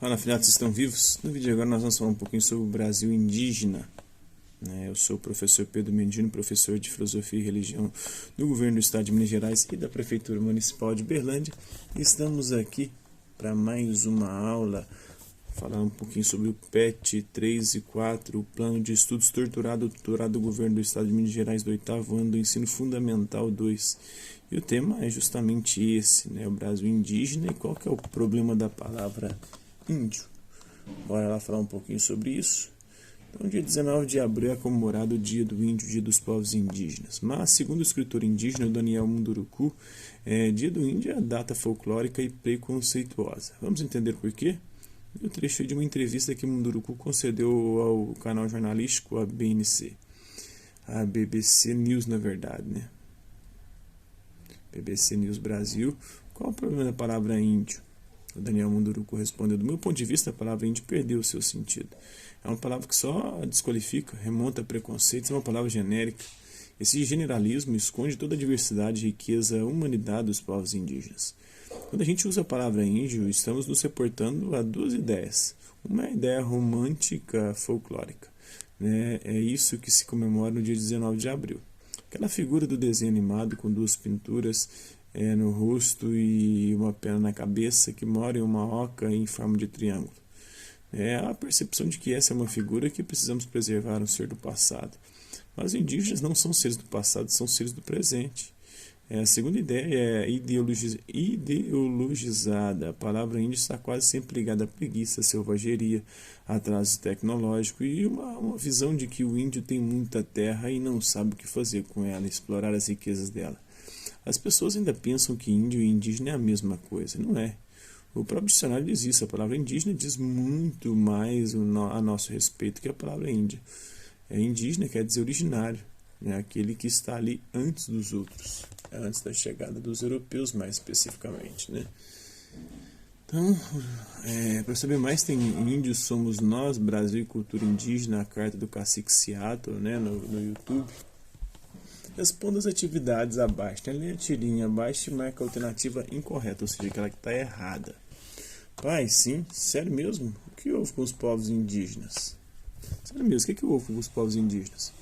Fala, filhotes, estão vivos? No vídeo de agora nós vamos falar um pouquinho sobre o Brasil indígena. Eu sou o professor Pedro Mendino, professor de Filosofia e Religião do Governo do Estado de Minas Gerais e da Prefeitura Municipal de Berlândia. Estamos aqui para mais uma aula, falar um pouquinho sobre o PET 3 e 4, o Plano de Estudos Torturado do Governo do Estado de Minas Gerais do 8º ano do Ensino Fundamental 2. E o tema é justamente esse, o Brasil indígena e qual que é o problema da palavra índio. Bora lá falar um pouquinho sobre isso. Então, dia 19 de abril é comemorado o Dia do Índio, Dia dos Povos Indígenas. Mas, segundo o escritor indígena Daniel Munduruku, Dia do Índio é a data folclórica e preconceituosa. Vamos entender por quê? O trecho de uma entrevista que Munduruku concedeu ao canal jornalístico a BNC. A BBC News, na verdade, BBC News Brasil. Qual o problema da palavra índio? O Daniel Munduruku respondeu: do meu ponto de vista, a palavra índio perdeu o seu sentido. É uma palavra que só desqualifica, remonta a preconceitos, é uma palavra genérica. Esse generalismo esconde toda a diversidade, riqueza, humanidade dos povos indígenas. Quando a gente usa a palavra índio, estamos nos reportando a duas ideias. Uma é a ideia romântica folclórica. É isso que se comemora no dia 19 de abril. Aquela figura do desenho animado com duas pinturas no rosto e uma pena na cabeça que mora em uma oca em forma de triângulo. É a percepção de que essa é uma figura que precisamos preservar, um ser do passado. Mas os indígenas não são seres do passado, são seres do presente. A segunda ideia é ideologizada. A palavra índio está quase sempre ligada à preguiça, à selvageria, a atraso tecnológico e uma visão de que o índio tem muita terra e não sabe o que fazer com ela, explorar as riquezas dela. As pessoas ainda pensam que índio e indígena é a mesma coisa. Não é. O próprio dicionário diz isso. A palavra indígena diz muito mais a nosso respeito que a palavra índia. Indígena quer dizer originário, aquele que está ali antes dos outros, antes da chegada dos europeus, mais especificamente. Então, para saber mais, tem Índios Somos Nós, Brasil e Cultura Indígena, a carta do Cacique Seattle, no YouTube. Responda as atividades abaixo. Tem ali a tirinha abaixo e marca a alternativa incorreta, ou seja, aquela que está errada. Pai, sim, sério mesmo? O que houve com os povos indígenas? Sério mesmo, o que houve com os povos indígenas?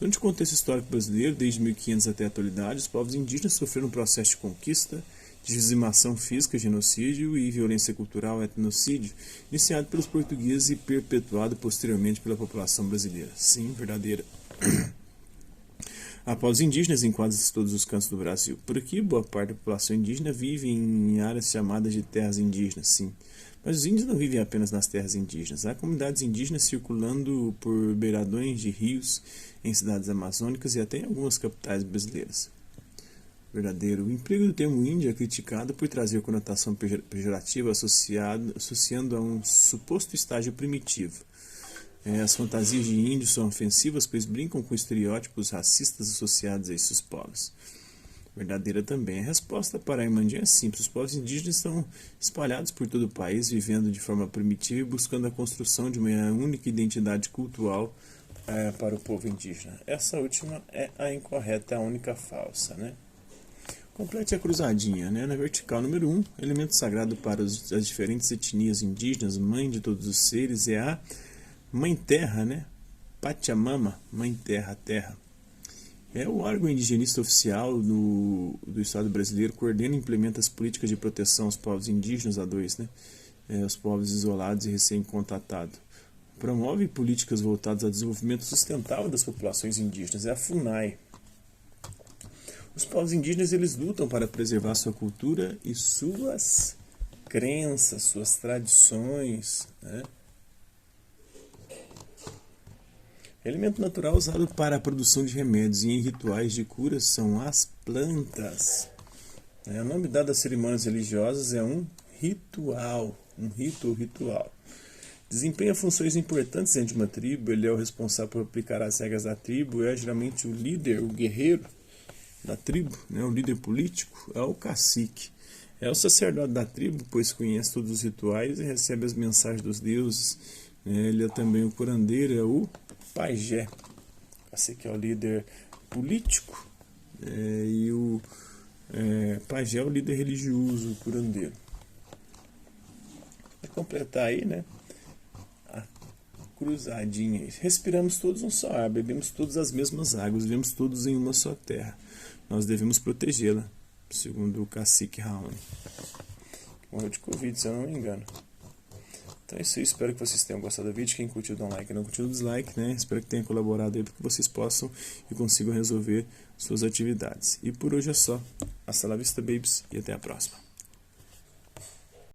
Durante o contexto histórico brasileiro, desde 1500 até a atualidade, os povos indígenas sofreram um processo de conquista, de dizimação física, genocídio e violência cultural, etnocídio, iniciado pelos portugueses e perpetuado posteriormente pela população brasileira. Sim, verdadeira. Há povos indígenas em quase todos os cantos do Brasil. Por aqui, boa parte da população indígena vive em áreas chamadas de terras indígenas, sim. Mas os índios não vivem apenas nas terras indígenas. Há comunidades indígenas circulando por beiradões de rios, em cidades amazônicas e até em algumas capitais brasileiras. Verdadeiro. O emprego do termo índio é criticado por trazer conotação pejorativa associando a um suposto estágio primitivo. As fantasias de índios são ofensivas, pois brincam com estereótipos racistas associados a esses povos. Verdadeira também. A resposta para a Irmandinha é simples. Os povos indígenas estão espalhados por todo o país, vivendo de forma primitiva e buscando a construção de uma única identidade cultural para o povo indígena. Essa última é a incorreta, a única falsa. Complete a cruzadinha. Na vertical, número 1, elemento sagrado para as diferentes etnias indígenas, mãe de todos os seres, é a Mãe Terra, Pachamama, Mãe Terra, Terra. É o órgão indigenista oficial do Estado brasileiro, coordena e implementa as políticas de proteção aos povos indígenas, os povos isolados e recém-contatados. Promove políticas voltadas ao desenvolvimento sustentável das populações indígenas, é a FUNAI. Os povos indígenas eles lutam para preservar sua cultura e suas crenças, suas tradições, Elemento natural usado para a produção de remédios e em rituais de cura são as plantas. O nome dado às cerimônias religiosas é um ritual, um rito ou ritual. Desempenha funções importantes dentro de uma tribo, ele é o responsável por aplicar as regras da tribo, é geralmente o líder, o guerreiro da tribo, o líder político, é o cacique. É o sacerdote da tribo, pois conhece todos os rituais e recebe as mensagens dos deuses. Ele é também o curandeiro, é o pajé. Esse que é o líder político e o pajé é o líder religioso, o curandeiro. completar aí, né, a cruzadinha, respiramos todos um só ar, bebemos todas as mesmas águas, vivemos todos em uma só terra. Nós devemos protegê-la, segundo o cacique Raoni, que morreu de Covid, se eu não me engano. Então é isso aí, espero que vocês tenham gostado do vídeo. Quem curtiu, dá um like, não curtiu, dislike, né? Espero que tenha colaborado aí para que vocês possam e consigam resolver suas atividades. E por hoje é só. Hasta la vista, babies, e até a próxima.